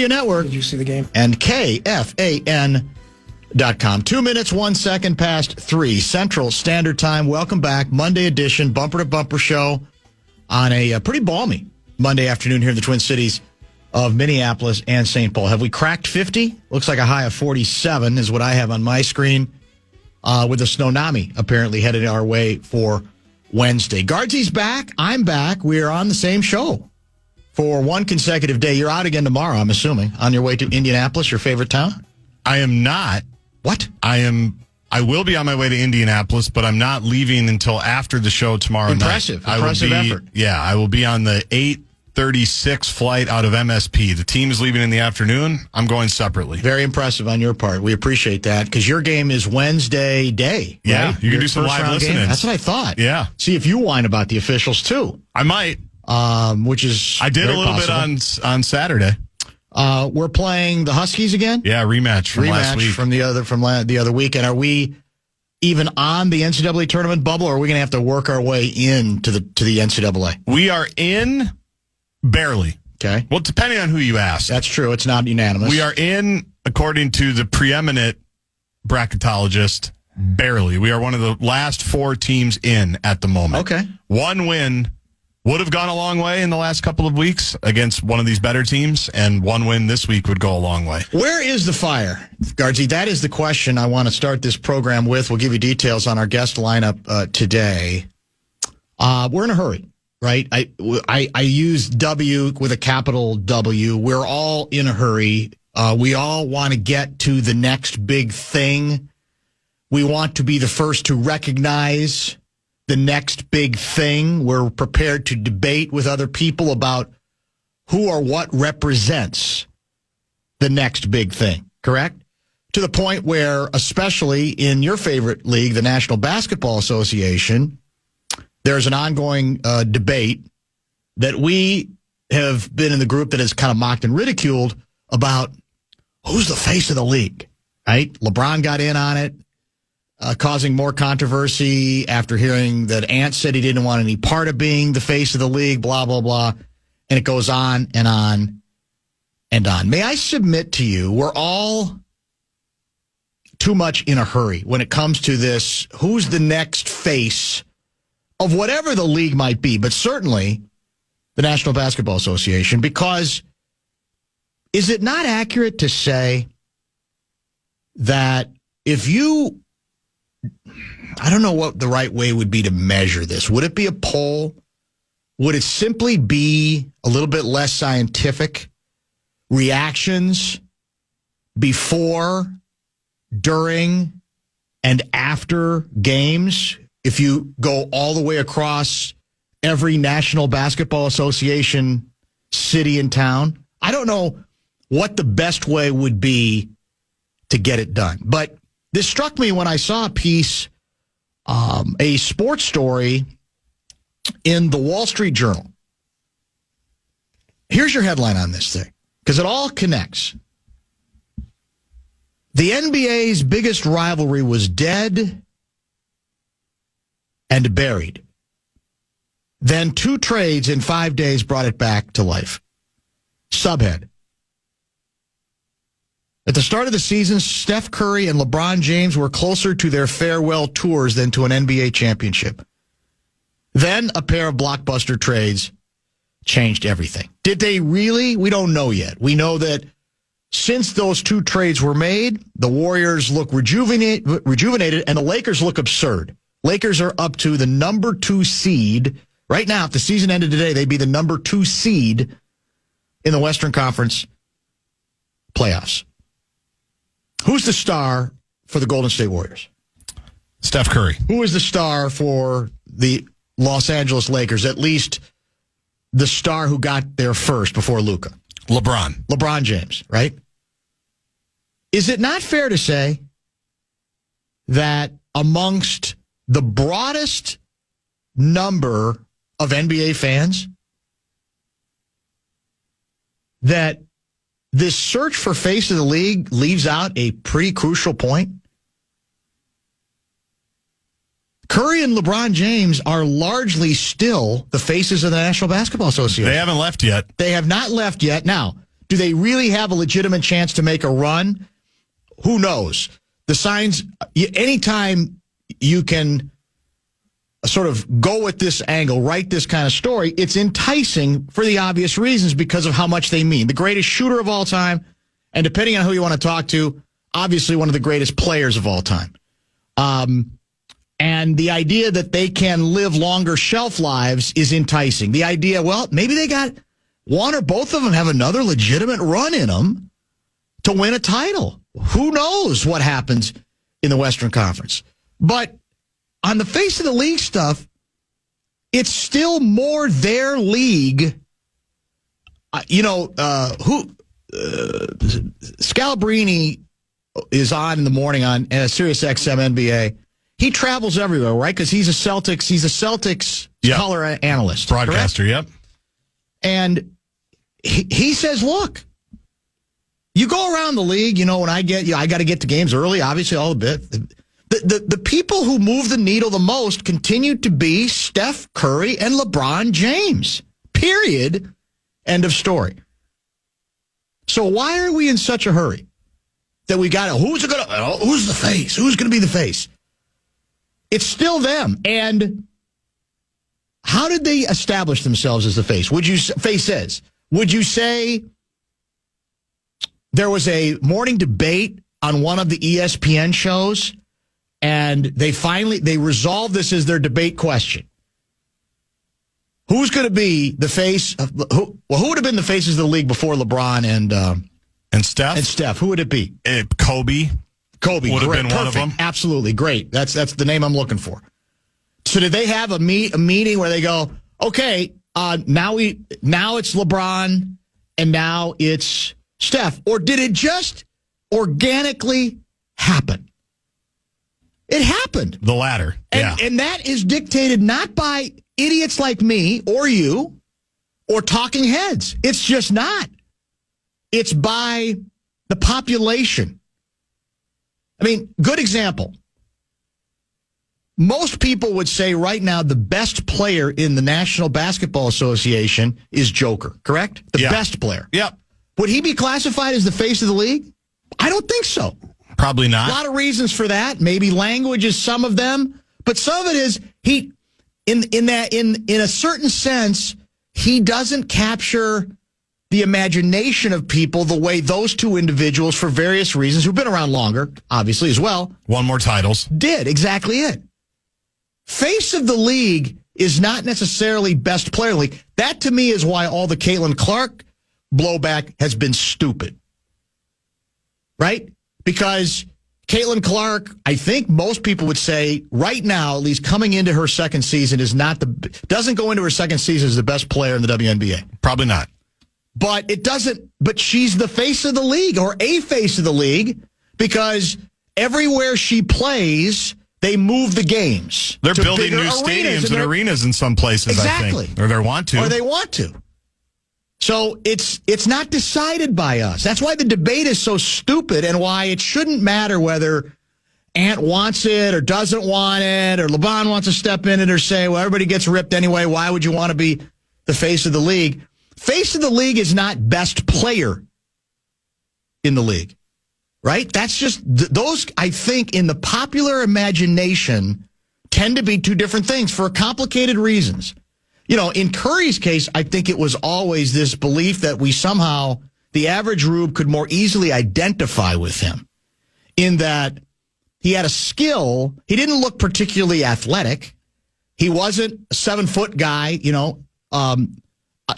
Radio Network. Did you see the game? And KFAN.com. 2 minutes, 1 second past 3 Central Standard Time. Welcome back. Monday edition, bumper-to-bumper show on a pretty balmy Monday afternoon here in the Twin Cities of Minneapolis and St. Paul. Have we cracked 50? Looks like a high of 47 is what I have on my screen, with a snowami apparently headed our way for Wednesday. Guardsy's back. I'm back. We are on the same show for one consecutive day. You're out again tomorrow, I'm assuming, on your way to Indianapolis, your favorite town? I am not. What? I will be on my way to Indianapolis, but I'm not leaving until after the show tomorrow night. Impressive effort. Yeah, I will be on the 8:36 flight out of MSP. The team is leaving in the afternoon. I'm going separately. Very impressive on your part. We appreciate that because your game is Wednesday day. Yeah, right? you can do some live listening. That's what I thought. Yeah. See if you whine about the officials too. I might. Which is I did a little possible. bit on Saturday. We're playing the Huskies again. Yeah, rematch from last week. From the other week. And are we even on the NCAA tournament bubble, or are we going to have to work our way into the NCAA? We are in barely. Okay. Well, depending on who you ask. That's true. It's not unanimous. We are in, according to the preeminent bracketologist, barely. We are one of the last 4 teams in at the moment. Okay. One win would have gone a long way in the last couple of weeks against one of these better teams, and one win this week would go a long way. Where is the fire, Guardsy? That is the question I want to start this program with. We'll give you details on our guest lineup today. We're in a hurry, right? I use W with a capital W. We're all in a hurry. We all want to get to the next big thing. We want to be the first to recognize the next big thing. We're prepared to debate with other people about who or what represents the next big thing, correct? To the point where, especially in your favorite league, the National Basketball Association, there's an ongoing debate that we have been in the group that has kind of mocked and ridiculed about who's the face of the league, right? LeBron got in on it, causing more controversy after hearing that Ant said he didn't want any part of being the face of the league, blah, blah, blah. And it goes on and on and on. May I submit to you, we're all too much in a hurry when it comes to this, who's the next face of whatever the league might be, but certainly the National Basketball Association, because is it not accurate to say that if you, I don't know what the right way would be to measure this. Would it be a poll? Would it simply be a little bit less scientific? Reactions before, during, and after games? If you go all the way across every National Basketball Association city and town? I don't know what the best way would be to get it done. But this struck me when I saw a piece, a sports story in the Wall Street Journal. Here's your headline on this thing, because it all connects. The NBA's biggest rivalry was dead and buried. Then 2 trades in 5 days brought it back to life. Subhead. At the start of the season, Steph Curry and LeBron James were closer to their farewell tours than to an NBA championship. Then a pair of blockbuster trades changed everything. Did they really? We don't know yet. We know that since those 2 trades were made, the Warriors look rejuvenated and the Lakers look absurd. Lakers are up to the number 2 seed. Right now, if the season ended today, they'd be the number 2 seed in the Western Conference playoffs. Who's the star for the Golden State Warriors? Steph Curry. Who is the star for the Los Angeles Lakers? At least the star who got there first before Luka. LeBron James, right? Is it not fair to say that amongst the broadest number of NBA fans, that this search for face of the league leaves out a pretty crucial point? Curry and LeBron James are largely still the faces of the National Basketball Association. They haven't left yet. They have not left yet. Now, Do they really have a legitimate chance to make a run? Who knows? The signs, anytime you can sort of go with this angle, write this kind of story, it's enticing for the obvious reasons because of how much they mean. The greatest shooter of all time, and depending on who you want to talk to, obviously one of the greatest players of all time. And the idea that they can live longer shelf lives is enticing. The idea, well, maybe they got one or both of them have another legitimate run in them to win a title. Who knows what happens in the Western Conference? But on the face of the league stuff, it's still more their league. Scalabrini is on in the morning on Sirius XM NBA. He travels everywhere, right? Because he's a Celtics color analyst. Broadcaster, correct? Yep. And he says, look, you go around the league, when I got to get to games early, obviously, all the bit. The people who move the needle the most continue to be Steph Curry and LeBron James. Period. End of story. So why are we in such a hurry that we got who's the face? Who's going to be the face? It's still them. And how did they establish themselves as the face? Would you say there was a morning debate on one of the ESPN shows, and they resolved this as their debate question? Who's going to be the face? Who would have been the faces of the league before LeBron and Steph? And Steph, who would it be? Kobe. Kobe would have been perfect. One of them. Absolutely great. That's the name I'm looking for. So did they have a meeting where they go, okay, now it's LeBron and now it's Steph, or did it just organically happen? It happened. The latter. Yeah. And that is dictated not by idiots like me or you or talking heads. It's just not. It's by the population. I mean, good example. Most people would say right now the best player in the National Basketball Association is Joker, correct? The best player. Yep. Would he be classified as the face of the league? I don't think so. Probably not. A lot of reasons for that. Maybe language is some of them, but some of it is in a certain sense, he doesn't capture the imagination of people the way those two individuals, for various reasons, who've been around longer, obviously, as well. Won more titles. Did. Exactly it. Face of the league is not necessarily best player league. That, to me, is why all the Caitlin Clark blowback has been stupid. Right? Because Caitlin Clark, I think most people would say, right now, at least coming into her second season, doesn't go into her second season as the best player in the WNBA. Probably not. But she's the face of the league, or a face of the league, because everywhere she plays, they move the games. They're building new stadiums and arenas in some places, exactly. I think. Or they want to. So it's not decided by us. That's why the debate is so stupid, and why it shouldn't matter whether Ant wants it or doesn't want it, or LeBron wants to step in it or say, well, everybody gets ripped anyway. Why would you want to be the face of the league? Face of the league is not best player in the league, right? That's just, those, I think, in the popular imagination, tend to be two different things for complicated reasons. In Curry's case, I think it was always this belief that the average Rube could more easily identify with him, in that he had a skill. He didn't look particularly athletic. He wasn't a 7-foot guy,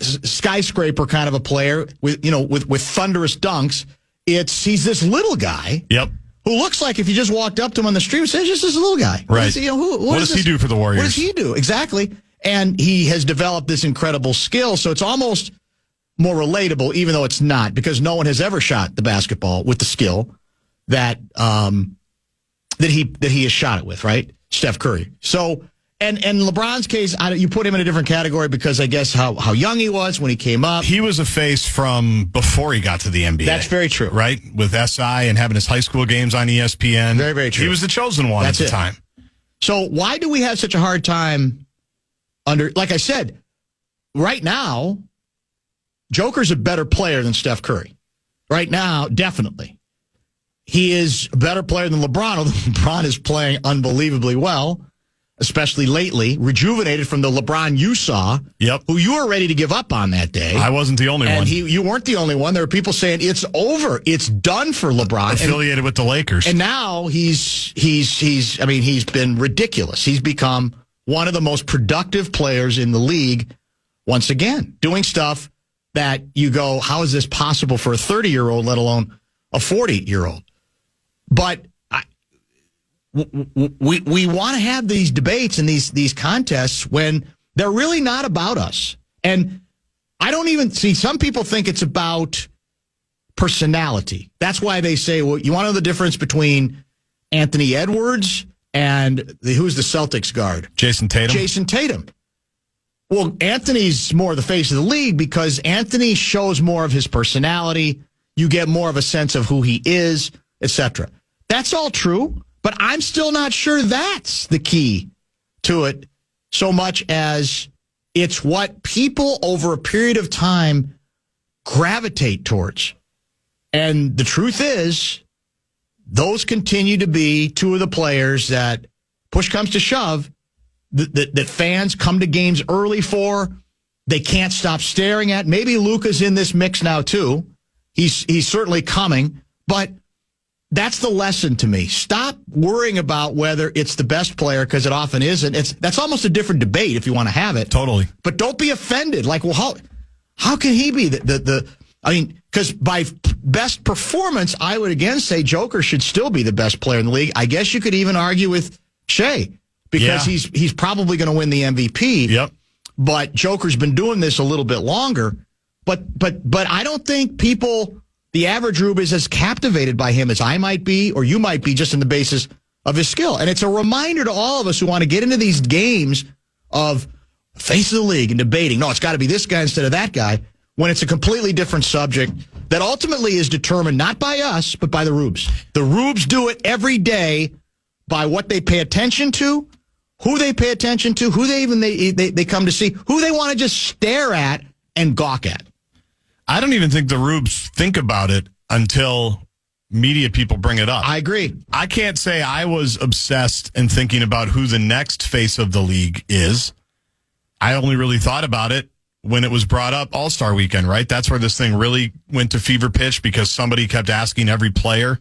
skyscraper kind of a player with thunderous dunks. He's this little guy. Yep. Who looks like, if you just walked up to him on the street, would say, just this little guy. Right. What does he do for the Warriors? What does he do? Exactly. And he has developed this incredible skill, so it's almost more relatable, even though it's not, because no one has ever shot the basketball with the skill that he has shot it with, right? Steph Curry. So, and LeBron's case, you put him in a different category because I guess how young he was when he came up. He was a face from before he got to the NBA. That's very true. Right? With SI and having his high school games on ESPN. Very, very true. He was the chosen one at the time. So why do we have such a hard time like I said, right now, Joker's a better player than Steph Curry. Right now, definitely. He is a better player than LeBron, although LeBron is playing unbelievably well, especially lately, rejuvenated from the LeBron you saw, who you were ready to give up on that day. I wasn't the only one. And you weren't the only one. There were people saying it's over. It's done for LeBron. Affiliated with the Lakers. And now he's been ridiculous. He's become one of the most productive players in the league once again, doing stuff that you go, how is this possible for a 30-year-old, let alone a 40-year-old? But we want to have these debates and these contests when they're really not about us. And I don't even see, some people think it's about personality. That's why they say, well, you want to know the difference between Anthony Edwards and who's the Celtics guard? Jason Tatum. Well, Anthony's more the face of the league because Anthony shows more of his personality. You get more of a sense of who he is, etc. That's all true, but I'm still not sure that's the key to it so much as it's what people over a period of time gravitate towards. And the truth is, those continue to be two of the players that, push comes to shove, that fans come to games early for. They can't stop staring at. Maybe Luka's in this mix now, too. He's certainly coming, but that's the lesson to me. Stop worrying about whether it's the best player, because it often isn't. That's almost a different debate if you want to have it. Totally. But don't be offended. Like, well, how can he be because by best performance, I would again say Joker should still be the best player in the league. I guess you could even argue with Shea because he's probably going to win the MVP. Yep. But Joker's been doing this a little bit longer. But I don't think the average Rube is as captivated by him as I might be or you might be just on the basis of his skill. And it's a reminder to all of us who want to get into these games of face of the league and debating, no, it's got to be this guy instead of that guy, when it's a completely different subject that ultimately is determined not by us, but by the Rubes. The Rubes do it every day by what they pay attention to, who they pay attention to, who they come to see, who they want to just stare at and gawk at. I don't even think the Rubes think about it until media people bring it up. I agree. I can't say I was obsessed and thinking about who the next face of the league is. I only really thought about it when it was brought up All-Star Weekend, right? That's where this thing really went to fever pitch because somebody kept asking every player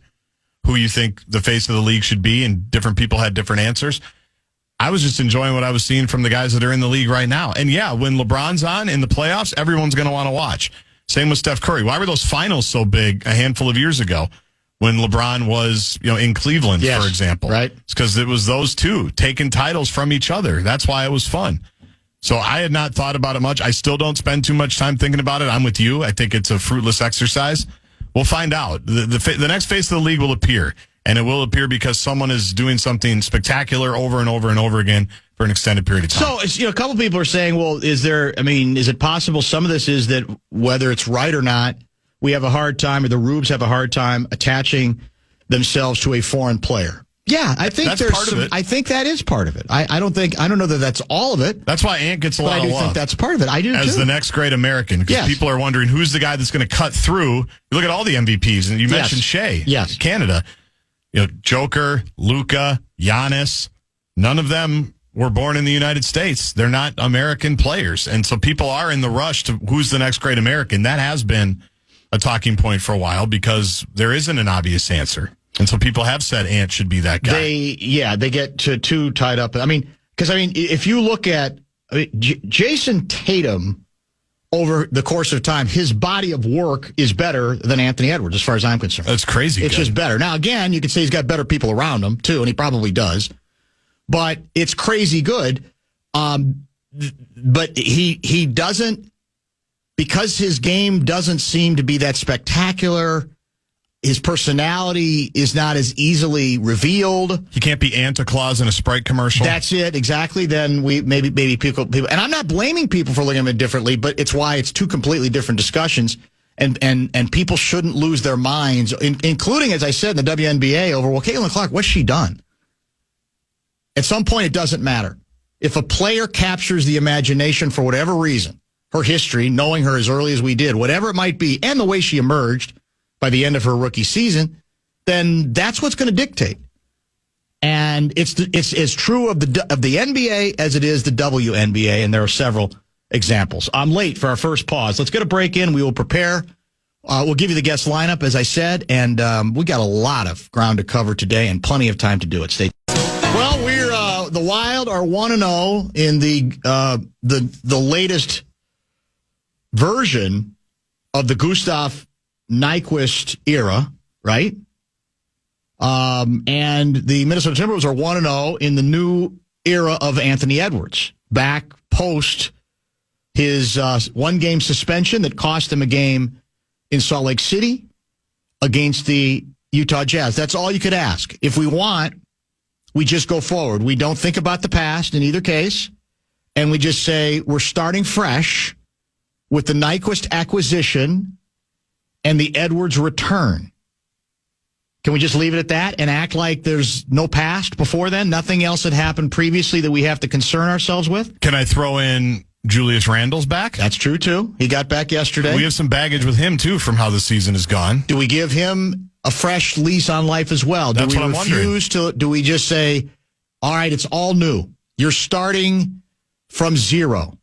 who you think the face of the league should be, and different people had different answers. I was just enjoying what I was seeing from the guys that are in the league right now. And yeah, when LeBron's on in the playoffs, everyone's going to want to watch. Same with Steph Curry. Why were those finals so big a handful of years ago when LeBron was, in Cleveland, for example? Right. It's because it was those two taking titles from each other. That's why it was fun. So I had not thought about it much. I still don't spend too much time thinking about it. I'm with you. I think it's a fruitless exercise. We'll find out. The next face of the league will appear, and it will appear because someone is doing something spectacular over and over and over again for an extended period of time. So, a couple people are saying, well, is it possible some of this is that whether it's right or not, we have a hard time, or the Rubes have a hard time attaching themselves to a foreign player? Yeah, I think that's part of it. I think that is part of it. I don't know that that's all of it. That's why Ant gets a lot of love. But I do think that's part of it. I do as too. the next great American, because people are wondering who's the guy that's going to cut through. You look at all the MVPs, and you mentioned Shea, Canada, Joker, Luka, Giannis. None of them were born in the United States. They're not American players, and so people are in the rush to who's the next great American. That has been a talking point for a while because there isn't an obvious answer. And so people have said Ant should be that guy. They get too tied up. If you look at Jason Tatum over the course of time, his body of work is better than Anthony Edwards, as far as I'm concerned. That's crazy. It's just better. Now, again, you could say he's got better people around him, too, and he probably does. But it's crazy good. But he doesn't, because his game doesn't seem to be that spectacular. His personality is not as easily revealed. He can't be Santa Claus in a Sprite commercial. That's it, exactly. Then maybe people, and I'm not blaming people for looking at him differently, but it's why it's two completely different discussions, and people shouldn't lose their minds, including, as I said, in the WNBA over, well, Caitlin Clark, what's she done? At some point, it doesn't matter. If a player captures the imagination for whatever reason, her history, knowing her as early as we did, whatever it might be, and the way she emerged by the end of her rookie season, then that's what's going to dictate. And it's as true of the NBA as it is the WNBA, and there are several examples. I'm late for our first pause. Let's get a break in. We will prepare. We'll give you the guest lineup, as I said, and we got a lot of ground to cover today and plenty of time to do it. Stay tuned. Well, the Wild are 1-0 in the latest version of the Gustav Nyquist era, right? And the Minnesota Timberwolves are 1-0 in the new era of Anthony Edwards, back post his one-game suspension that cost him a game in Salt Lake City against the Utah Jazz. That's all you could ask. If we want, we just go forward. We don't think about the past in either case, and we just say we're starting fresh with the Nyquist acquisition and the Edwards return. Can we just leave it at that and act like there's no past before then? Nothing else had happened previously that we have to concern ourselves with? Can I throw in Julius Randle's back? That's true, too. He got back yesterday. We have some baggage with him, too, from how the season has gone. Do we give him a fresh lease on life as well? That's what I'm wondering. Do we just say, all right, it's all new. You're starting from zero.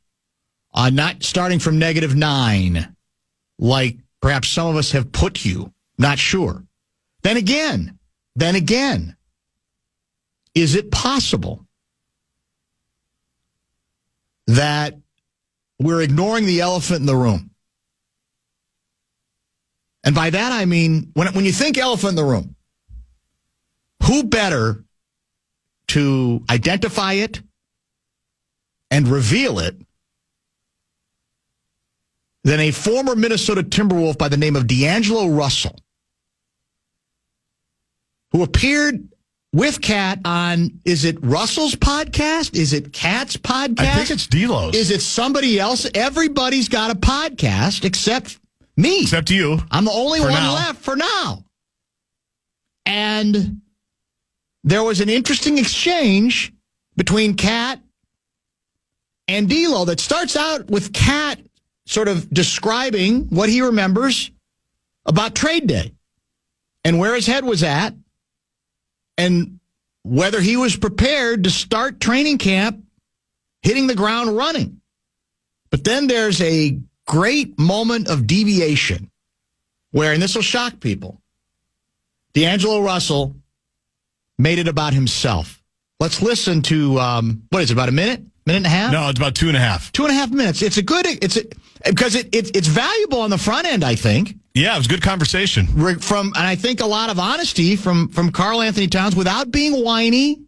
Not starting from -9, like perhaps some of us have put you. Not sure. Then again, is it possible that we're ignoring the elephant in the room? And by that, I mean, when you think elephant in the room, who better to identify it and reveal it than a former Minnesota Timberwolf by the name of D'Angelo Russell, who appeared with Kat on, is it Russell's podcast? Is it Kat's podcast? I think it's D'Lo's. Is it somebody else? Everybody's got a podcast except me. Except you. I'm the only one left for now. And there was an interesting exchange between Kat and D'Lo that starts out with Kat sort of describing what he remembers about trade day and where his head was at and whether he was prepared to start training camp hitting the ground running. But then there's a great moment of deviation where, and this will shock people, D'Angelo Russell made it about himself. Let's listen to, what is it, about a minute? Minute and a half? No, it's about 2.5. 2.5 minutes. Because it's valuable on the front end, I think. Yeah, it was a good conversation. And I think a lot of honesty from Karl Anthony Towns without being whiny,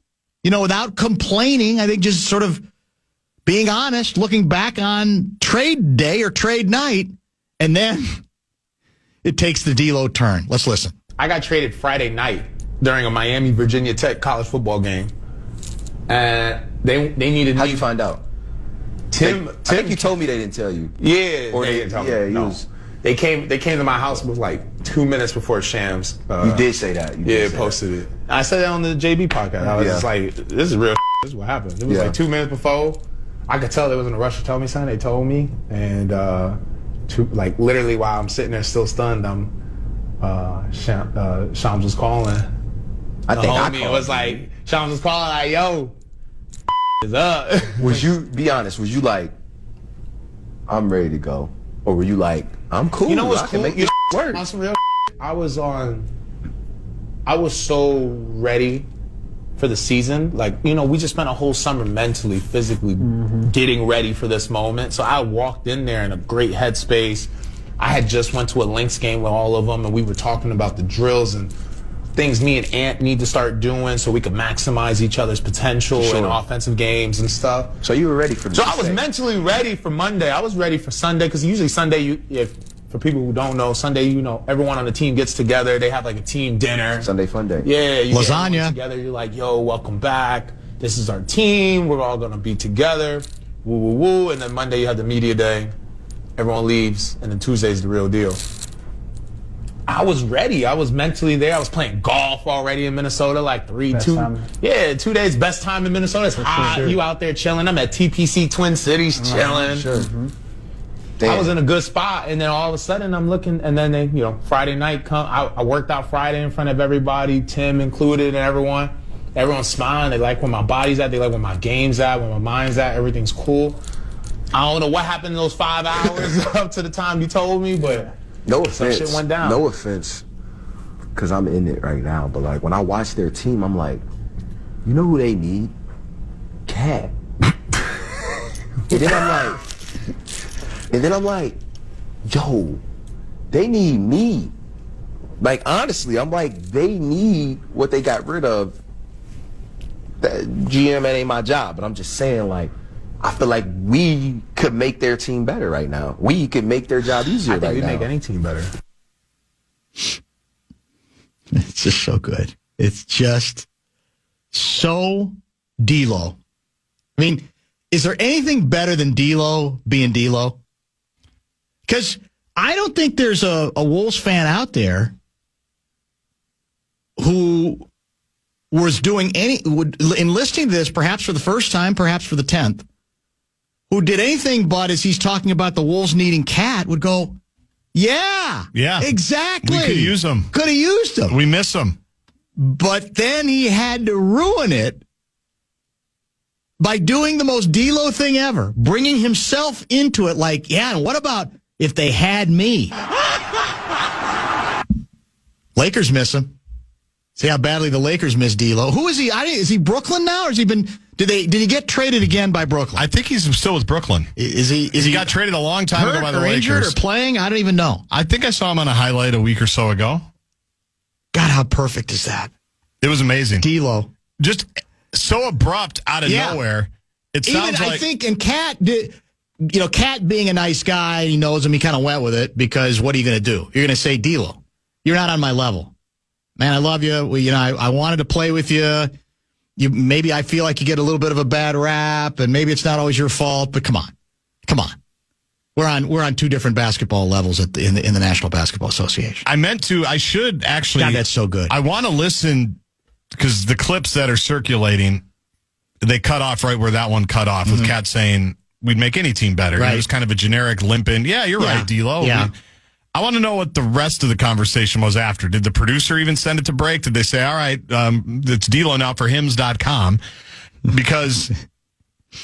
without complaining. I think just sort of being honest, looking back on trade day or trade night, and then it takes the D'Lo turn. Let's listen. I got traded Friday night during a Miami Virginia Tech college football game, and they needed. How'd you find out? Tim, I think you told me they didn't tell you. Yeah, or they didn't tell me. No. They came to my house with like 2 minutes before Shams. You did say that. Posted it. I said that on the JB podcast. I was just like, this is real. This is what happened. It was like 2 minutes before. I could tell they was in a rush to tell me something. They told me, and literally while I'm sitting there still stunned, Shams was calling. I think I called. It was like Shams was calling like, yo, is up. Be honest, was you like, I'm ready to go? Or were you like, I'm cool. You know what's cool? Make this work. On some real I was so ready for the season. We just spent a whole summer mentally, physically getting ready for this moment. So I walked in there in a great headspace. I had just went to a Lynx game with all of them, and we were talking about the drills and things me and Ant need to start doing so we could maximize each other's potential in offensive games and stuff. So you were ready for this. So I was mentally ready for Monday. I was ready for Sunday, because usually Sunday, for people who don't know, Sunday, everyone on the team gets together. They have like a team dinner. Sunday fun day. Yeah. You lasagna. Get together. You're like, yo, welcome back. This is our team. We're all going to be together. Woo, woo, woo. And then Monday you have the media day. Everyone leaves. And then Tuesday's the real deal. I was ready. I was mentally there. I was playing golf already in Minnesota, like 2 days. Best time in Minnesota. It's hot. Sure. You out there chilling. I'm at TPC Twin Cities chilling. I was in a good spot, and then all of a sudden I'm looking, and then they, Friday night come. I worked out Friday in front of everybody, Tim included, and everyone. Everyone's smiling. They like where my body's at. They like where my game's at, where my mind's at. Everything's cool. I don't know what happened in those 5 hours up to the time you told me, but no offense, some shit went down. No offense, because I'm in it right now. But like when I watch their team, I'm like, you know who they need? Cat. And then I'm like, yo, they need me. Like, honestly, I'm like, they need what they got rid of. That GM, that ain't my job, but I'm just saying, like, I feel like we could make their team better right now. We could make their job easier right now. I think we make any team better. It's just so good. It's just so D-Lo. I mean, is there anything better than D-Lo being D-Lo? Because I don't think there's a Wolves fan out there who was enlisting this perhaps for the first time, perhaps for the 10th, who did anything but, as he's talking about the Wolves needing Cat, would go, yeah, exactly. We could use him. Could have used him. We miss him. But then he had to ruin it by doing the most D-Lo thing ever, bringing himself into it like, yeah, and what about if they had me? Lakers miss him. See how badly the Lakers miss D-Lo. Who is he? Is he Brooklyn now, or has he been? Did he get traded again by Brooklyn? I think he's still with Brooklyn. Is he got traded a long time ago by the Lakers? Injured or playing? I don't even know. I think I saw him on a highlight a week or so ago. God, how perfect is that? It was amazing. D-Lo. Just so abrupt out of nowhere. It sounds even, I think, and Cat did. Cat being a nice guy, he knows him. He kind of went with it because what are you going to do? You're going to say, D-Lo, you're not on my level. Man, I love you. I wanted to play with you. Maybe I feel like you get a little bit of a bad rap, and maybe it's not always your fault. But come on. We're on two different basketball levels in the National Basketball Association. I should actually. God, that's so good. I want to listen because the clips that are circulating, they cut off right where that one cut off with Cat saying we'd make any team better. Right. It was kind of a generic limping. Yeah, you're right, D-Lo. Yeah. I want to know what the rest of the conversation was after. Did the producer even send it to break? Did they say, all right, it's D-Lo now for hims.com? Because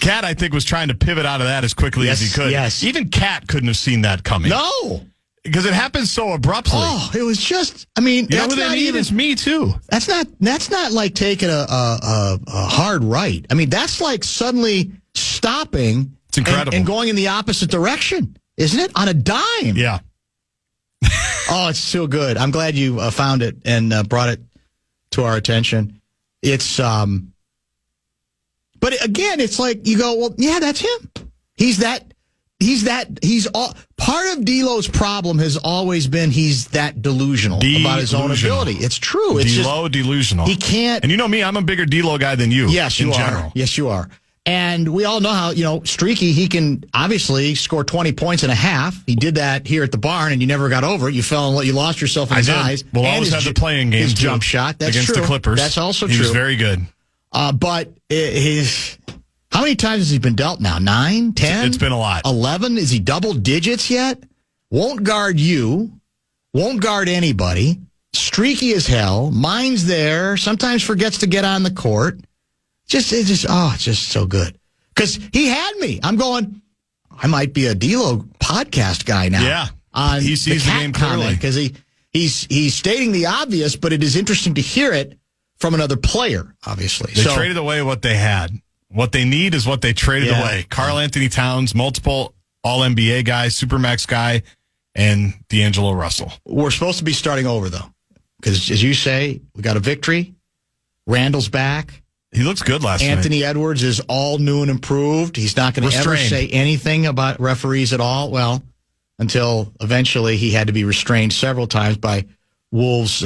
Cat, I think, was trying to pivot out of that as quickly as he could. Yes. Even Cat couldn't have seen that coming. No. Because it happened so abruptly. Oh, it was just, I mean, that's not even. Is me, too. That's not like taking a hard right. I mean, that's like suddenly stopping. It's incredible. And going in the opposite direction, isn't it? On a dime. Yeah. Oh, it's so good. I'm glad you found it and brought it to our attention. It's, but again, it's like you go, well, yeah, that's him. He's all part of D-Lo's problem has always been he's that delusional about his own ability. It's true. It's D-Lo delusional. He can't. And you know me, I'm a bigger D-Lo guy than you. Yes, you in are. General. Yes, you are. And we all know how, streaky, he can obviously score 20 points and a half. He did that here at the barn, and you never got over it. You you lost yourself in his eyes. We'll always have the playing game, his too, jump shot. That's against true. the Clippers. That's also He true. was very good. But how many times has he been dealt now? 9, 10? It's been a lot. 11? Is he double digits yet? Won't guard you. Won't guard anybody. Streaky as hell. Mind's there. Sometimes forgets to get on the court. It's just so good. Because he had me. I'm going, I might be a D-Lo podcast guy now. Yeah. He sees the game clearly. Because he's stating the obvious, but it is interesting to hear it from another player, obviously. They traded away what they had. What they need is what they traded away. Karl Anthony Towns, multiple All-NBA guys, Supermax guy, and D'Angelo Russell. We're supposed to be starting over, though. Because, as you say, we got a victory. Randall's back. He looks good last night. Anthony Edwards is all new and improved. He's not going to ever say anything about referees at all. Well, until eventually he had to be restrained several times by Wolves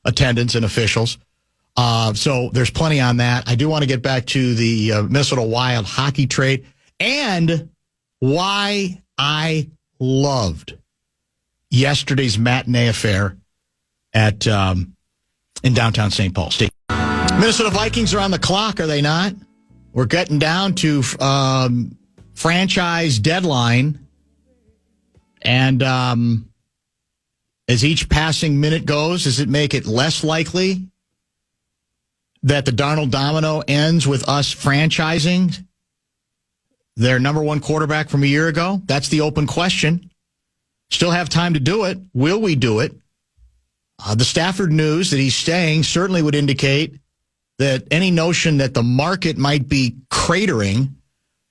attendants and officials. So there's plenty on that. I do want to get back to the Minnesota Wild hockey trade and why I loved yesterday's matinee affair at in downtown St. Paul State. Minnesota Vikings are on the clock, are they not? We're getting down to franchise deadline And as each passing minute goes, does it make it less likely that the Darnold domino ends with us franchising their number one quarterback from a year ago? That's the open question. Still have time to do it. Will we do it? The Stafford news that he's staying certainly would indicate that any notion that the market might be cratering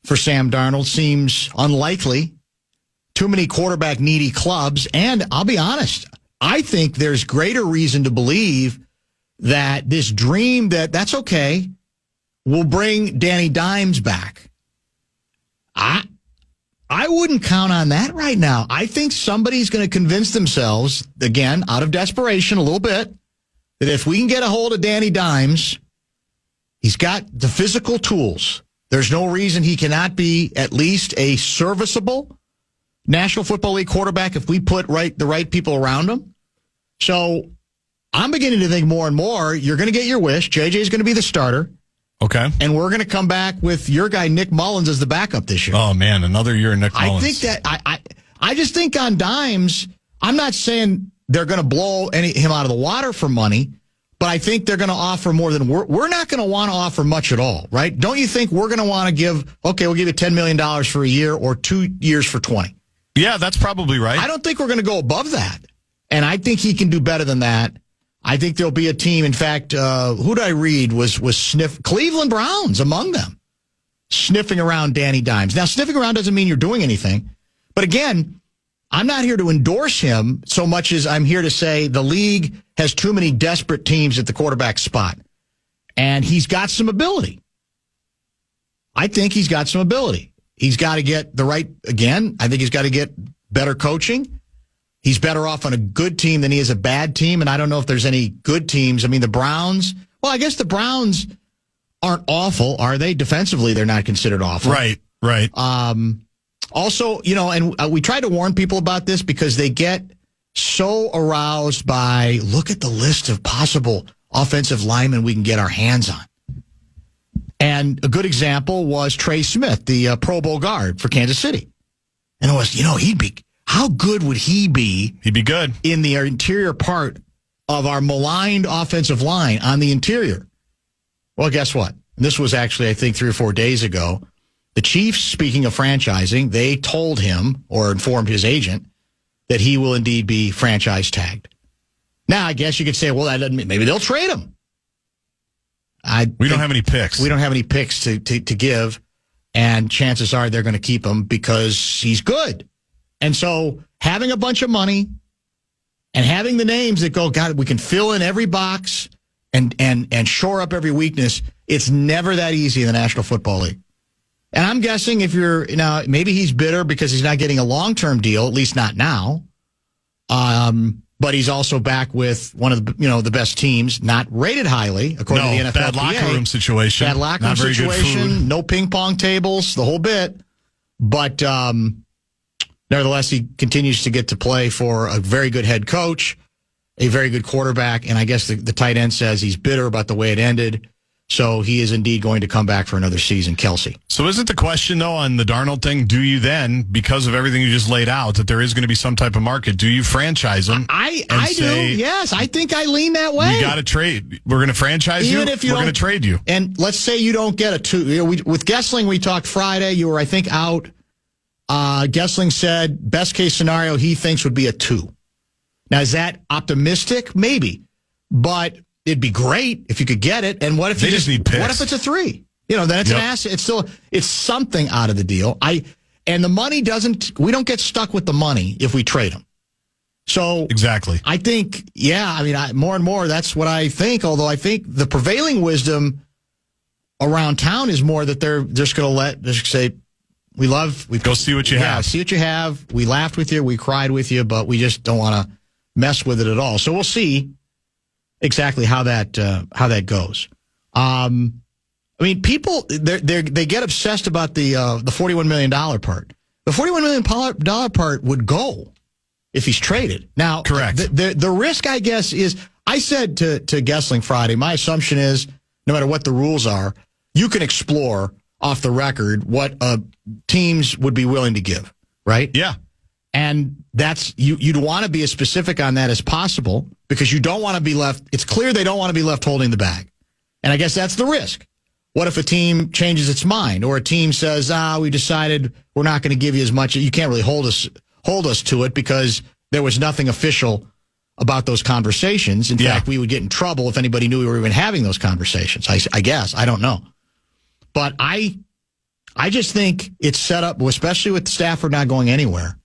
for Sam Darnold seems unlikely. Too many quarterback-needy clubs. And I'll be honest, I think there's greater reason to believe that this dream that's okay will bring Danny Dimes back. I wouldn't count on that right now. I think somebody's going to convince themselves, again, out of desperation a little bit, that if we can get a hold of Danny Dimes, he's got the physical tools. There's no reason he cannot be at least a serviceable National Football League quarterback if we put the right people around him. So I'm beginning to think more and more, you're going to get your wish. JJ's going to be the starter. Okay. And we're going to come back with your guy, Nick Mullins, as the backup this year. Oh, man, another year of Nick Mullins. I think that I just think on Dimes, I'm not saying they're going to blow him out of the water for money, but I think they're going to offer more than we're not going to want to offer much at all, right? Don't you think we're going to want to give, we'll give you $10 million for a year or 2 years for 20? Yeah, that's probably right. I don't think we're going to go above that. And I think he can do better than that. I think there'll be a team. In fact, who did I read was Cleveland Browns among them, sniffing around Danny Dimes. Now, sniffing around doesn't mean you're doing anything. But again, I'm not here to endorse him so much as I'm here to say the league has too many desperate teams at the quarterback spot. And he's got some ability. I think he's got some ability. He's got to get I think he's got to get better coaching. He's better off on a good team than he is a bad team, and I don't know if there's any good teams. I mean, the Browns, well, I guess the Browns aren't awful, are they? Defensively, they're not considered awful. Right. Also, and we try to warn people about this because they get so aroused by, look at the list of possible offensive linemen we can get our hands on. And a good example was Trey Smith, the Pro Bowl guard for Kansas City. And it was, how good would he be? He'd be good in the interior part of our maligned offensive line on the interior. Well, guess what? This was actually, I think, 3 or 4 days ago. The Chiefs, speaking of franchising, they told him or informed his agent that he will indeed be franchise tagged. Now, I guess you could say, well, that doesn't mean maybe they'll trade him. We don't have any picks. We don't have any picks to give, and chances are they're going to keep him because he's good. And so having a bunch of money and having the names that go, God, we can fill in every box and shore up every weakness, it's never that easy in the National Football League. And I'm guessing maybe he's bitter because he's not getting a long-term deal, at least not now. But he's also back with one of the best teams, not rated highly, according to the NFL. Bad locker room situation. Bad locker room situation, no ping pong tables, the whole bit. But nevertheless, he continues to get to play for a very good head coach, a very good quarterback, and I guess the tight end says he's bitter about the way it ended. So he is indeed going to come back for another season, Kelsey. So isn't the question, though, on the Darnold thing, do you then, because of everything you just laid out, that there is going to be some type of market, do you franchise him? I do, yes. I think I lean that way. You got to trade. We're going to franchise you, we're going to trade you. And let's say you don't get a 2. With Gessling, we talked Friday. You were, I think, out. Gessling said best case scenario he thinks would be a 2. Now, is that optimistic? Maybe. But it'd be great if you could get it. And what if they just need picks? What if it's a 3? Then it's an asset. It's something out of the deal. And the money we don't get stuck with the money if we trade them. So exactly. I think, more and more that's what I think. Although I think the prevailing wisdom around town is more that they're just going to say, we go see what you have. See what you have. We laughed with you. We cried with you, but we just don't want to mess with it at all. So we'll see exactly how that goes. People they get obsessed about the $41 million part. The $41 million part would go if he's traded. Now, correct. The risk, I guess, is I said to Gessling Friday, my assumption is no matter what the rules are, you can explore off the record what teams would be willing to give, right? Yeah. And you'd want to be as specific on that as possible because you don't want to be left. It's clear they don't want to be left holding the bag. And I guess that's the risk. What if a team changes its mind or a team says, we decided we're not going to give you as much. You can't really hold us to it because there was nothing official about those conversations. In fact, we would get in trouble if anybody knew we were even having those conversations. I guess. I don't know. But I just think it's set up, especially with Stafford not going anywhere,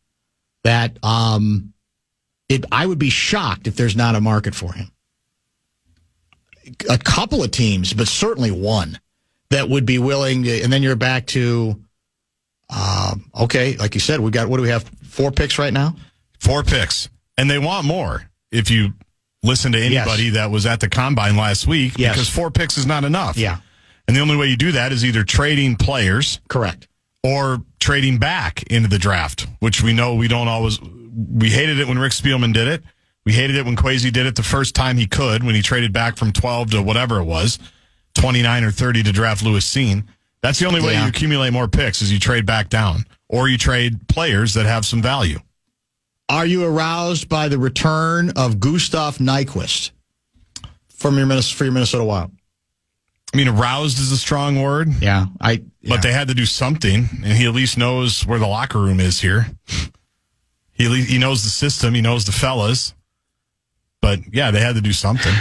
that I would be shocked if there's not a market for him. A couple of teams, but certainly one that would be willing to, and then you're back to, okay, like you said, what do we have, 4 picks right now? 4 picks. And they want more if you listen to anybody that was at the Combine last week, because 4 picks is not enough. Yeah. And the only way you do that is either trading players. Correct. Or trading back into the draft, which we know we don't always. We hated it when Rick Spielman did it. We hated it when Kwesi did it the first time he could, when he traded back from 12 to whatever it was, 29 or 30 to draft Lewis Seen. That's the only way you accumulate more picks is you trade back down, or you trade players that have some value. Are you aroused by the return of Gustav Nyquist for your Minnesota Wild? I mean, aroused is a strong word. Yeah. But they had to do something, and he at least knows where the locker room is here. He knows the system. He knows the fellas. But, yeah, they had to do something.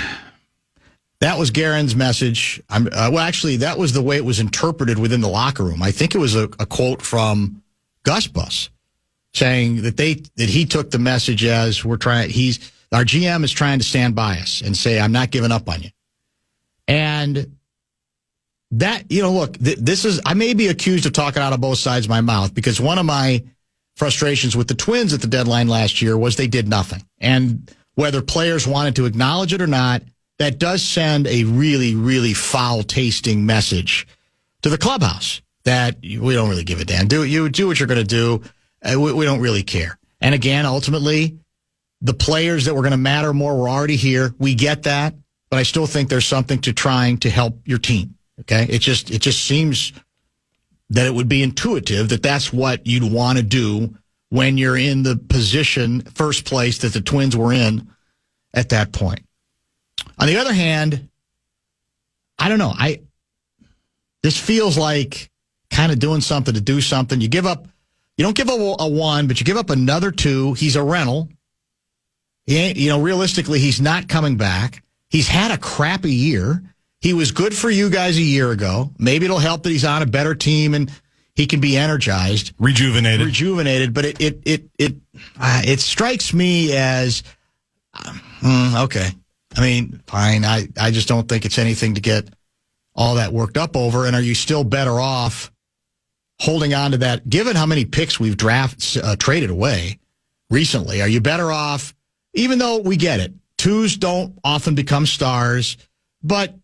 That was Guerin's message. Actually, that was the way it was interpreted within the locker room. I think it was a quote from Gus Bus saying that he took the message as our GM is trying to stand by us and say, I'm not giving up on you. And that, look, I may be accused of talking out of both sides of my mouth because one of my frustrations with the Twins at the deadline last year was they did nothing. And whether players wanted to acknowledge it or not, that does send a really, really foul-tasting message to the clubhouse that we don't really give a damn. Do what you're going to do. We don't really care. And again, ultimately, the players that were going to matter more were already here. We get that, but I still think there's something to trying to help your team. Okay, it just seems that it would be intuitive that that's what you'd want to do when you're in the position, first place that the Twins were in at that point. On the other hand, I don't know. This feels like kind of doing something to do something. You don't give up a 1, but you give up another 2. He's a rental. He ain't, realistically, he's not coming back. He's had a crappy year. He was good for you guys a year ago. Maybe it'll help that he's on a better team and he can be energized. Rejuvenated, but it strikes me as, okay. I mean, fine. I just don't think it's anything to get all that worked up over. And are you still better off holding on to that? Given how many picks we've traded away recently, are you better off, even though we get it, 2s don't often become stars, but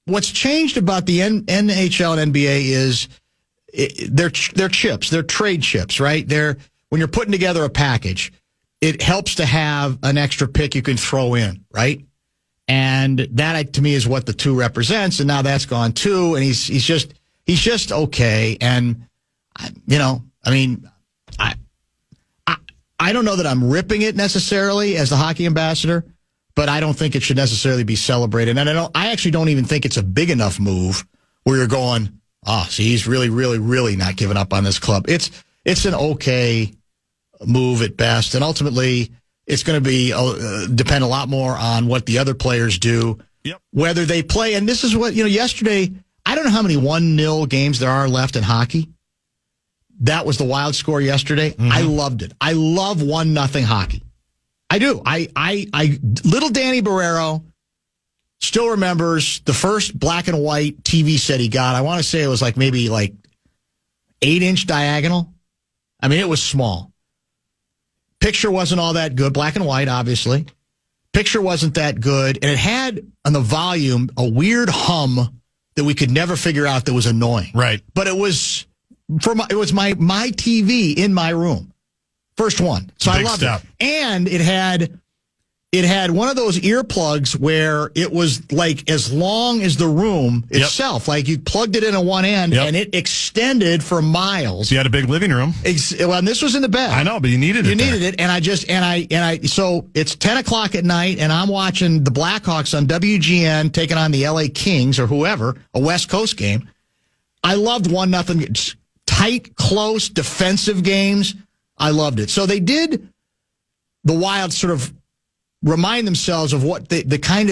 what's changed about the NHL and NBA is they're chips. They're trade chips, right? When you're putting together a package, it helps to have an extra pick you can throw in, right? And that, to me, is what the 2 represents. And now that's gone too. And he's just okay. And, I don't know that I'm ripping it necessarily as the hockey ambassador, but I don't think it should necessarily be celebrated. And I actually don't even think it's a big enough move where you're going, see, he's really, really, really not giving up on this club. It's an okay move at best. And ultimately, it's going to be depend a lot more on what the other players do, whether they play. And this is what, yesterday, I don't know how many 1-0 games there are left in hockey. That was the Wild score yesterday. Mm-hmm. I loved it. I love 1-0 hockey. I do. I little Danny Barreiro still remembers the first black and white TV set he got. I want to say it was maybe 8-inch diagonal. I mean, it was small. Picture wasn't all that good. Black and white, obviously. Picture wasn't that good. And it had, on the volume, a weird hum that we could never figure out that was annoying. Right. But it was my TV in my room. First one. So I loved it. And it it had one of those earplugs where it was like as long as the room itself. Like you plugged it in at one end and it extended for miles. You had a big living room. Well, and this was in the bed. I know, but you needed it. You needed it. And so it's 10 o'clock at night and I'm watching the Blackhawks on WGN taking on the LA Kings or whoever, a West Coast game. I loved 1-0 tight, close, defensive games. I loved it. So they did the Wild sort of remind themselves of what the kind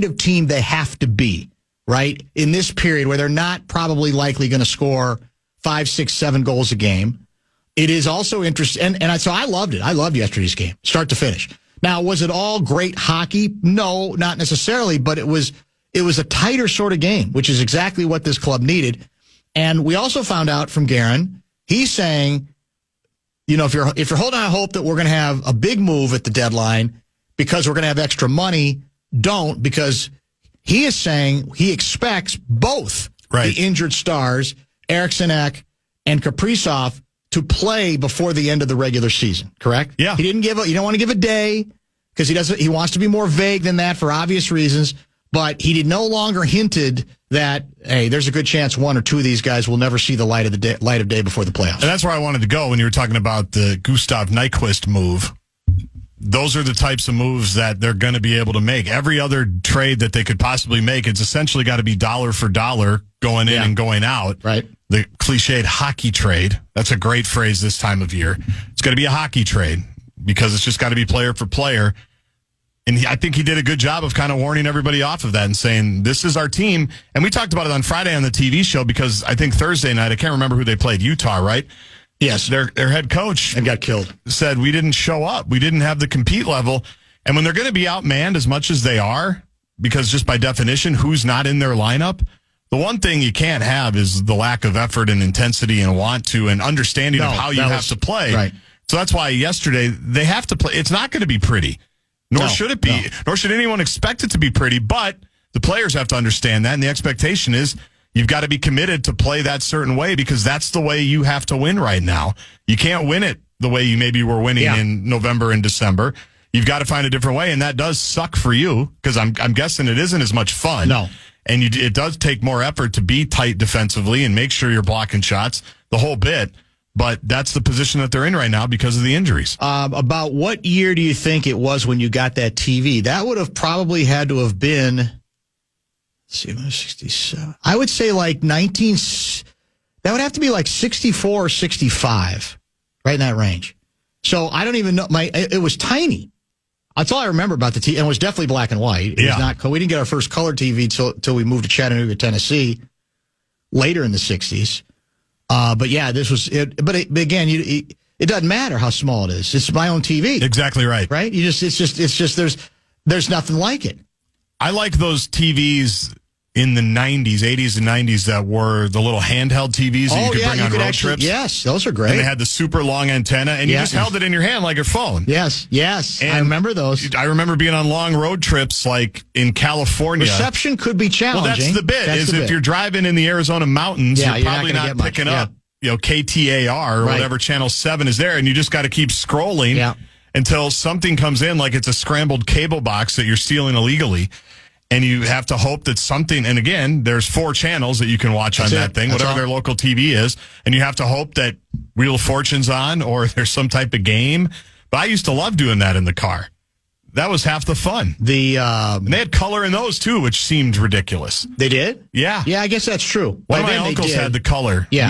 of team they have to be, right? In this period where they're not probably likely going to score 5, 6, 7 goals a game. It is also interesting. So I loved it. I loved yesterday's game, start to finish. Now, was it all great hockey? No, not necessarily, but it was a tighter sort of game, which is exactly what this club needed. And we also found out from Guerin, he's saying, if you're holding out hope that we're going to have a big move at the deadline because we're going to have extra money, don't, because he is saying he expects both the injured stars, Eriksson Ek and Kaprizov, to play before the end of the regular season. Correct? Yeah. You don't want to give a day because he wants to be more vague than that for obvious reasons. But he did no longer hinted that, hey, there's a good chance 1 or 2 of these guys will never see the light of day before the playoffs. And that's where I wanted to go when you were talking about the Gustav Nyquist move. Those are the types of moves that they're going to be able to make. Every other trade that they could possibly make, it's essentially got to be dollar for dollar going in and going out. Right. The cliched hockey trade. That's a great phrase this time of year. It's going to be a hockey trade because it's just got to be player for player. And I think he did a good job of kind of warning everybody off of that and saying, this is our team. And we talked about it on Friday on the TV show because I think Thursday night, I can't remember who they played, Utah, right? Yes. Their head coach and got killed. Said we didn't show up. We didn't have the compete level. And when they're going to be outmanned as much as they are, because just by definition, who's not in their lineup, the one thing you can't have is the lack of effort and intensity and want to and understanding of how you have to play. Right. So that's why yesterday they have to play. It's not going to be pretty. Nor should it be. Nor should anyone expect it to be pretty. But the players have to understand that. And the expectation is you've got to be committed to play that certain way because that's the way you have to win right now. You can't win it the way you maybe were winning in November and December. You've got to find a different way. And that does suck for you because I'm guessing it isn't as much fun. No. And it does take more effort to be tight defensively and make sure you're blocking shots, the whole bit. But that's the position that they're in right now because of the injuries. About what year do you think it was when you got that TV? That would have probably had to have been, let's see, 67. I would say like that would have to be like 64 or 65, right in that range. So I don't even know. It was tiny. That's all I remember about the TV. And it was definitely black and white. It was not. We didn't get our first color TV till we moved to Chattanooga, Tennessee, later in the 60s. But yeah, this was it. But again, it doesn't matter how small it is. It's my own TV. Exactly right. Right? It's just there's nothing like it. I like those TVs in the 90s, 80s and 90s that were the little handheld TVs that you could bring on road trips. Yes, those are great. And they had the super long antenna, and you just held it in your hand like your phone. Yes. And I remember those. I remember being on long road trips like in California. Reception could be challenging. Well, that's the bit, if you're driving in the Arizona mountains, you're probably not picking up KTAR or whatever Channel 7 is there, and you just got to keep scrolling until something comes in like it's a scrambled cable box that you're stealing illegally. And you have to hope that something, and again, there's 4 channels that you can watch on that thing, whatever their local TV is. And you have to hope that Wheel of Fortune's on or there's some type of game. But I used to love doing that in the car. That was half the fun. And they had color in those too, which seemed ridiculous. They did? Yeah. Yeah, I guess that's true. One of my uncles had the color. Yeah.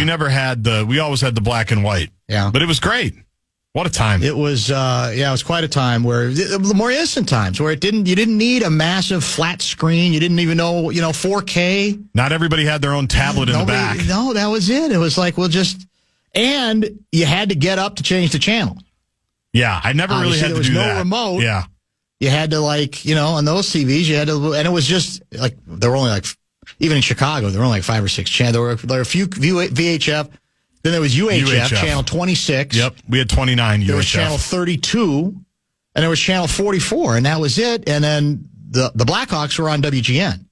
We always had the black and white. Yeah. But it was great. What a time. It was, it was quite a time where the more innocent times where you didn't need a massive flat screen. You didn't even know, 4K. Not everybody had their own tablet in the back. No, that was it. It was like, and you had to get up to change the channel. Yeah, I never really had to do that. There was no remote. Yeah. You had to on those TVs, you had to, and it was just like, there were only even in Chicago, there were only 5 or 6 channels. There were a few VHF. Then there was UHF, channel 26. Yep, we had 29 UHF. There was channel 32, and there was channel 44, and that was it. And then the Blackhawks were on WGN.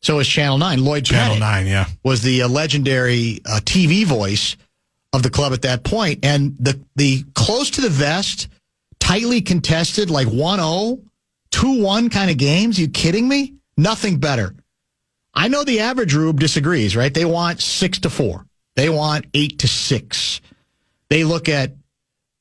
So it was channel 9. Lloyd Channel Pettit 9, was the legendary TV voice of the club at that point. And the close to the vest, tightly contested, like 1-0 2-1 kind of games. You kidding me? Nothing better. I know the average Rube disagrees, right? They want 6-4. They want 8-6. They look at.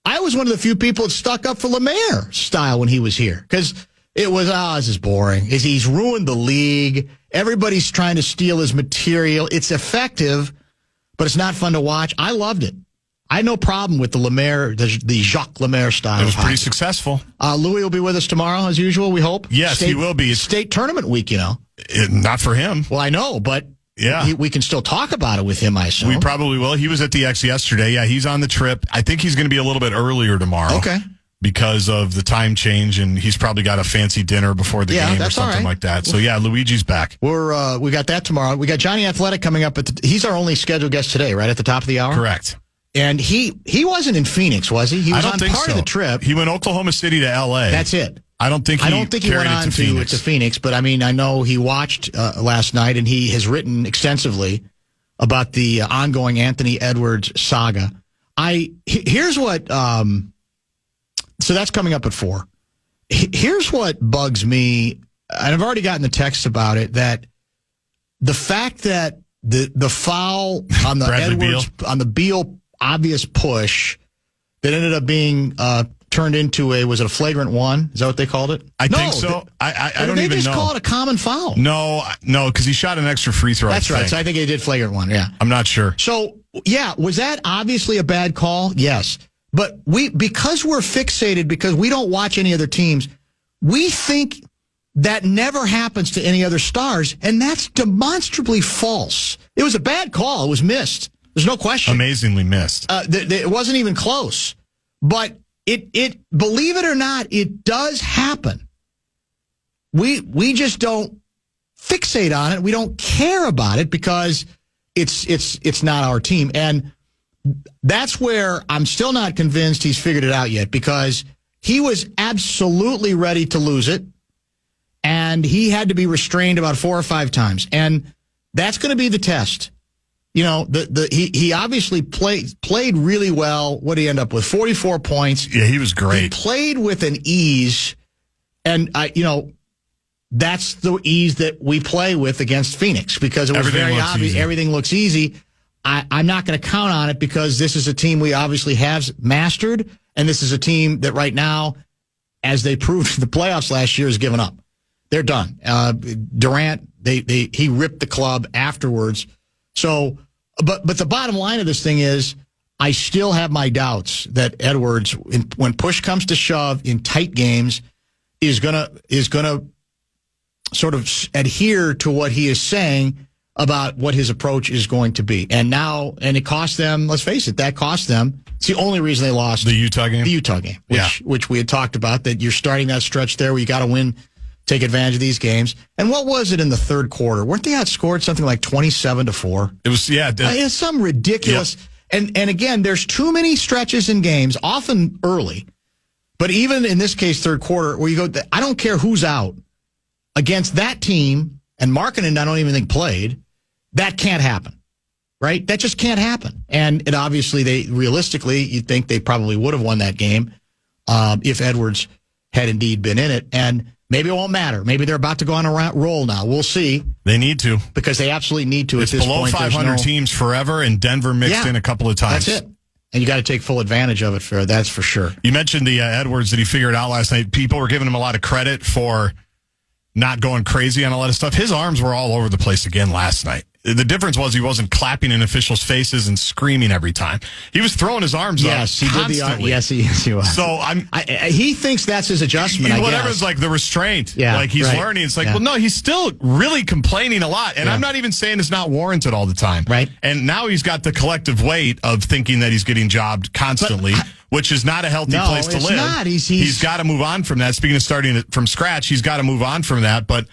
I was one of the few people that stuck up for Lemaire style when he was here because it was, this is boring. He's ruined the league. Everybody's trying to steal his material. It's effective, but it's not fun to watch. I loved it. I had no problem with the Lemaire, the Jacques Lemaire style. It was pretty successful. Louis will be with us tomorrow, as usual, we hope. Yes, he will be. It's state tournament week, you know. Not for him. Well, I know, but yeah, we can still talk about it with him, I assume. We probably will. He was at the X yesterday. Yeah, he's on the trip. I think he's going to be a little bit earlier tomorrow. Okay. Because of the time change, and he's probably got a fancy dinner before the game or something like that. So, yeah, Luigi's back. We got that tomorrow. We got Johnny Athletic coming up. He's our only scheduled guest today, right at the top of the hour? Correct. And he wasn't in Phoenix, was he? He was on part of the trip. He went Oklahoma City to L.A. That's it. I don't think he went on to Phoenix, but I mean, I know he watched last night, and he has written extensively about the ongoing Anthony Edwards saga. Here's what. So that's coming up at 4. Here's what bugs me, and I've already gotten the texts about it. That the fact that the foul on the Edwards on the Beal obvious push that ended up being turned into was it a flagrant one? Is that what they called it? I think so. I don't even know. They just call it a common foul. No, because he shot an extra free throw. That's right. So I think they did flagrant one. Yeah, I'm not sure. So yeah, was that obviously a bad call? Yes, but because we're fixated because we don't watch any other teams, we think that never happens to any other stars, and that's demonstrably false. It was a bad call. It was missed. There's no question. Amazingly missed. It wasn't even close. But it believe it or not, it does happen. We just don't fixate on it. We don't care about it because it's not our team. And that's where I'm still not convinced he's figured it out yet because he was absolutely ready to lose it. And he had to be restrained about 4 or 5 times. And that's going to be the test. You know, he obviously played really well. What did he end up with? 44 points. Yeah, he was great. He played with an ease, and that's the ease that we play with against Phoenix because it was very obvious. Easy. Everything looks easy. I'm not going to count on it because this is a team we obviously have mastered, and this is a team that right now, as they proved in the playoffs last year, has given up. They're done. Durant, he ripped the club afterwards. So. But the bottom line of this thing is I still have my doubts that Edwards, when push comes to shove in tight games, is gonna sort of adhere to what he is saying about what his approach is going to be. And it cost them, let's face it, that cost them. It's the only reason they lost. The Utah game? The Utah game, which we had talked about, that you're starting that stretch there where you got to win, take advantage of these games. And what was it in the third quarter? Weren't they outscored something like 27-4? It was, yeah. It's some ridiculous. Yep. And again, there's too many stretches in games, often early, but even in this case, third quarter, where you go, I don't care who's out against that team, and Markkanen I don't even think played, that can't happen, right? That just can't happen. And obviously, realistically, you'd think they probably would have won that game if Edwards had indeed been in it. And maybe it won't matter. Maybe they're about to go on a roll now. We'll see. They need to. Because they absolutely need to at this point. It's below 500 teams forever, and Denver mixed in a couple of times. That's it. And you got to take full advantage of it, that's for sure. You mentioned the Edwards that he figured out last night. People were giving him a lot of credit for not going crazy on a lot of stuff. His arms were all over the place again last night. The difference was he wasn't clapping in officials' faces and screaming every time. He was throwing his arms up. Yes, he did. Yes, he was. So he thinks that's his adjustment. Whatever's like the restraint. Yeah, like he's learning. It's like, well, no, he's still really complaining a lot. And I'm not even saying it's not warranted all the time. Right. And now he's got the collective weight of thinking that he's getting jobbed constantly, which is not a healthy place to live. Not. He's got to move on from that. Speaking of starting from scratch, he's got to move on from that. But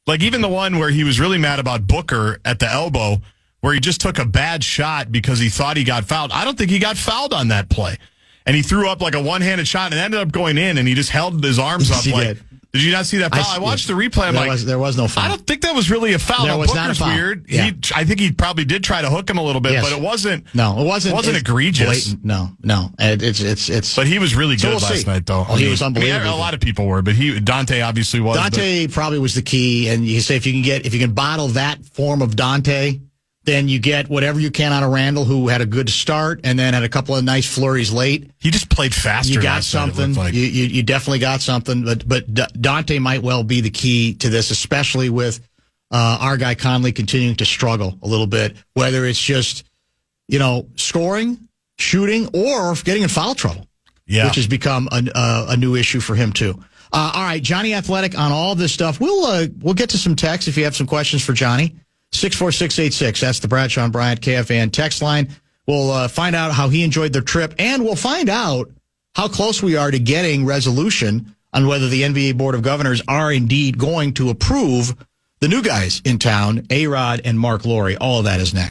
like even the one where he was really mad about Booker at the elbow, where he just took a bad shot because he thought he got fouled. I don't think he got fouled on that play. And he threw up like a one-handed shot and ended up going in, and he just held his arms up Did you not see that foul? I watched the replay. There was no foul. I don't think that was really a foul. There was not a foul. Weird. Yeah. I think he probably did try to hook him a little bit, but it wasn't. No, it wasn't. It wasn't egregious. Blatant. No. It's. But he was really good last night, though. Oh, he was unbelievable. A lot of people were, but Dante obviously was. Dante probably was the key, and you say if you can bottle that form of Dante, then you get whatever you can out of Randall, who had a good start and then had a couple of nice flurries late. He just played faster. You got something. You definitely got something. But Dante might well be the key to this, especially with our guy Conley continuing to struggle a little bit, whether it's just scoring, shooting, or getting in foul trouble, which has become a new issue for him too. All right, Johnny Athletic on all this stuff. We'll get to some texts if you have some questions for Johnny. 64686. That's the Bradshaw and Bryant KFAN text line. We'll find out how he enjoyed their trip, and we'll find out how close we are to getting resolution on whether the NBA Board of Governors are indeed going to approve the new guys in town, A-Rod and Mark Lowry. All of that is next.